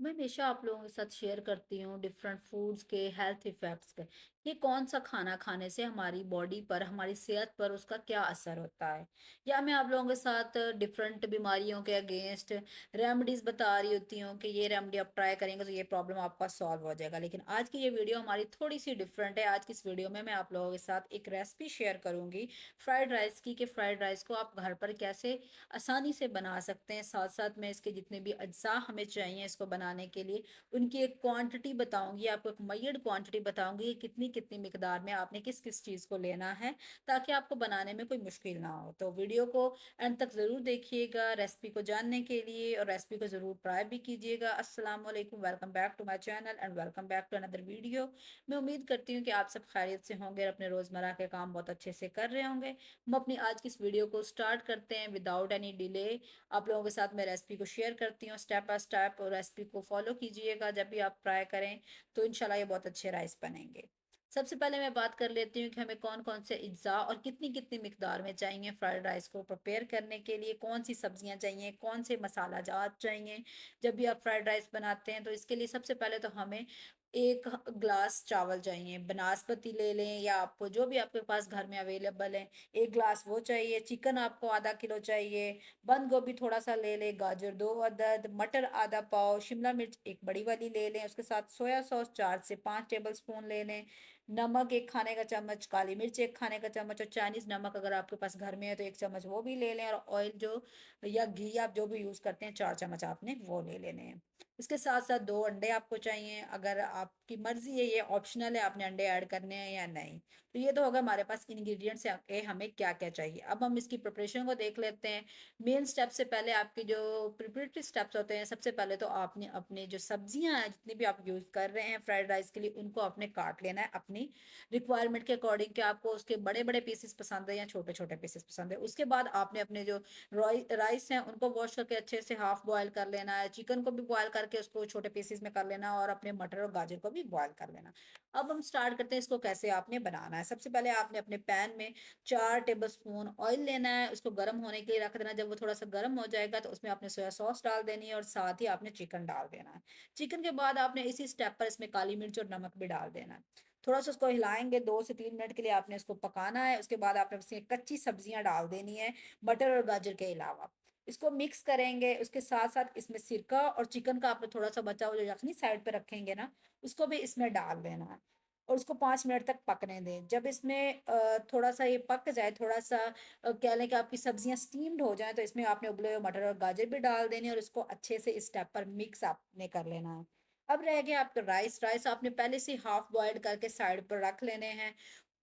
मैं हमेशा आप लोगों के साथ शेयर करती हूँ डिफरेंट फूड्स के हेल्थ इफ़ेक्ट्स के, कि कौन सा खाना खाने से हमारी बॉडी पर, हमारी सेहत पर उसका क्या असर होता है। या मैं आप लोगों के साथ डिफरेंट बीमारियों के अगेंस्ट रेमेडीज़ बता रही होती हूँ कि ये रेमेडी आप ट्राई करेंगे तो ये प्रॉब्लम आपका सॉल्व हो जाएगा। लेकिन आज की ये वीडियो हमारी थोड़ी-सी डिफरेंट है। आज की इस वीडियो में मैं आप लोगों के साथ एक रेसिपी शेयर करूँगी फ्राइड राइस की, कि फ्राइड राइस को आप घर पर कैसे आसानी से बना सकते हैं। साथ-साथ मैं इसके जितने भी अज्जा हमें चाहिए इसको बनाने के लिए, उनकी एक क्वांटिटी बताऊँगी, आपको एक मेजर्ड क्वांटिटी बताऊँगी कि कितनी-कितनी मिकदार में आपने किस-किस चीज़ को लेना है, ताकि आपको बनाने में कोई मुश्किल ना हो। तो वीडियो को एंड तक ज़रूर देखिएगा रेसिपी को जानने के लिए, और रेसिपी को ज़रूर ट्राई भी कीजिएगा। अस्सलाम वालेकुम, welcome back to my channel and welcome back to another video. मैं उम्मीद करती हूँ कि आप सब खैरियत से होंगे और अपने रोज़मर्रा के काम बहुत अच्छे से कर रहे होंगे। हम अपनी आज की इस वीडियो को स्टार्ट करते हैं विदाउट एनी डिले। आप लोगों के साथ मैं रेसिपी को शेयर करती हूँ स्टेप बाय स्टेप, और रेसिपी को फॉलो कीजिएगा जब भी आप ट्राई करें, तो इंशाल्लाह ये बहुत अच्छे राइस बनेंगे। सबसे पहले मैं बात कर लेती हूँ कि हमें कौन-कौन से अज्जा और कितनी-कितनी मिकदार में चाहिए फ्राइड राइस को प्रिपेयर करने के लिए, कौन-सी सब्जियाँ चाहिए, कौन से मसाला जात चाहिए जब भी आप फ्राइड राइस बनाते हैं। तो इसके लिए सबसे पहले तो हमें 1 ग्लास चावल चाहिए, बासमती ले लें या आप जो भी आपके पास घर में अवेलेबल है, 1 ग्लास वो चाहिए। चिकन आपको आधा किलो चाहिए, बंद गोभी थोड़ा-सा ले लें, गाजर 2 अदद, मटर आधा पाव, शिमला मिर्च एक बड़ी वाली ले लें, उसके साथ सोया सॉस 4 से 5 टेबलस्पून ले लें, नमक 1 खाने का चम्मच, काली मिर्च 1 खाने का चम्मच, और चाइनीज़ नमक अगर आपके पास घर में है तो 1 चम्मच वो भी ले लें, और ऑयल जो या घी आप जो भी यूज़ करते हैं 4 चम्मच आपने वो ले लेने हैं। इसके साथ-साथ 2 अंडे आपको चाहिए, अगर आपकी मर्ज़ी है, ये ऑप्शनल है आपने अंडे ऐड करने हैं या नहीं। तो ये तो होगा हमारे पास इंग्रीडिएंट्स के हमें क्या-क्या चाहिए। अब हम इसकी प्रिपरेशन को देख लेते हैं। मेन स्टेप से पहले आपकी जो प्रिपरेटरी स्टेप्स होते हैं, सबसे पहले तो आपने अपने जो सब्जियां हैं जितनी भी आप यूज़ कर रहे हैं फ्राइड राइस के लिए, उनको आपने काट लेना है अपनी रिक्वायरमेंट के अकॉर्डिंग, कि आपको उसके बड़े-बड़े पीसेस पसंद है या छोटे-छोटे पीसेस पसंद है। उसके बाद आपने अपने जो राइस हैं उनको वॉश करके अच्छे से हाफ बॉयल कर लेना है, चिकन को भी बॉयल करके उसको छोटे पीसेस में कर लेना, और अपने मटर और गाजर को भी बॉयल कर लेना। अब हम स्टार्ट करते हैं इसको कैसे आपने बनाना है। सबसे पहले आपने अपने पैन में 4 टेबलस्पून ऑयल लेना है, उसको गर्म होने के लिए रख देना। जब वो थोड़ा सा गर्म हो जाएगा तो उसमें आपने सोया सॉस डाल देनी है, और साथ ही आपने चिकन डाल देना है। चिकन के बाद आपने इसी स्टेप पर इसमें काली मिर्च और नमक भी डाल देना है। थोड़ा सा उसको हिलाएंगे, 2 से 3 मिनट के लिए आपने इसको पकाना है। उसके बाद आपने इसमें कच्ची सब्जियां डाल देनी है, मटर और गाजर के अलावा। इसको मिक्स करेंगे, उसके साथ-साथ इसमें सिरका और चिकन का आपने थोड़ा-सा बचा हुआ जो यखनी साइड पे रखेंगे ना, उसको भी इसमें डाल देना है, और उसको 5 मिनट तक पकने दें। जब इसमें थोड़ा-सा ये पक जाए, थोड़ा-सा कह लें कि आपकी सब्जियाँ स्टीम्ड हो जाएँ, तो इसमें आपने उबले हुए मटर और गाजर भी डाल देने हैं, और इसको अच्छे से इस स्टेप पर मिक्स आपने कर लेना है। अब रह गया आपका राइस आपने पहले से हाफ बॉइल्ड करके साइड पर रख लेने हैं।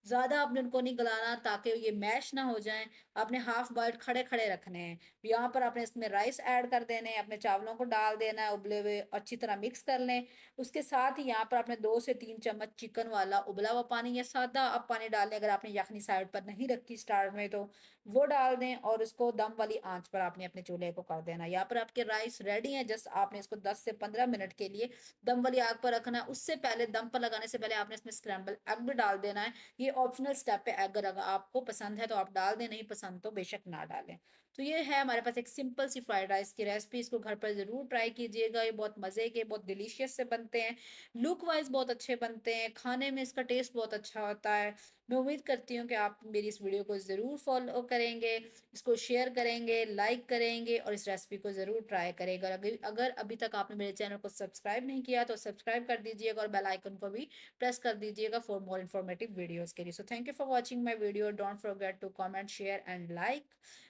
ज़्यादा आपने उनको नहीं गलाना ताकि ये मैश ना हो जाएँ, आपने हाफ़ बॉइल्ड खड़े-खड़े रखने हैं। यहाँ पर आपने इसमें राइस ऐड कर देने हैं, अपने चावलों को डाल देना है उबले हुए, अच्छी तरह मिक्स कर लें। उसके साथ ही यहाँ पर आपने 2 से 3 चम्मच चिकन वाला उबला हुआ पानी या सादा आप पानी डाल दें, अगर आपने यखनी साइड पर नहीं रखी स्टार्ट में तो वो डाल दें, और उसको दम वाली आँच पर आपने अपने चूल्हे को कर देना है। यहाँ पर आपके राइस रेडी हैं, जस्ट आपने इसको 10 से 15 मिनट के लिए दम वाली आग पर रखना है। उससे पहले दम पर लगाने से पहले आपने इसमें स्क्रैम्बल एग भी डाल देना है। ये ऑप्शनल स्टेप है, अगर आपको पसंद है तो आप डाल दें, नहीं पसंद तो बेशक ना डालें। तो ये है हमारे पास एक सिंपल सी फ्राइड राइस की रेसिपी, इसको घर पर ज़रूर ट्राई कीजिएगा। ये बहुत मज़े के, बहुत डिलीशियस से बनते हैं, लुक वाइज़ बहुत अच्छे बनते हैं, खाने में इसका टेस्ट बहुत अच्छा होता है। मैं उम्मीद करती हूँ कि आप मेरी इस वीडियो को ज़रूर फॉलो करेंगे, इसको शेयर करेंगे, लाइक करेंगे, और इस रेसिपी को ज़रूर ट्राई करेगा। अगर अगर अभी तक आपने मेरे चैनल को सब्सक्राइब नहीं किया तो सब्सक्राइब कर दीजिएगा, और बेल आइकन को भी प्रेस कर दीजिएगा फॉर मोर इन्फॉर्मेटिव वीडियोस के लिए। So thank you for watching my video, don't forget to comment share and like,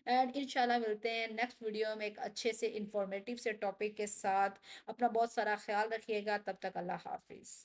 and इंशाल्लाह मिलते हैं नेक्स्ट वीडियो में एक अच्छे से इन्फॉर्मेटिव से टॉपिक के साथ। अपना बहुत सारा ख्याल रखिएगा, तब तक अल्लाह हाफिज़।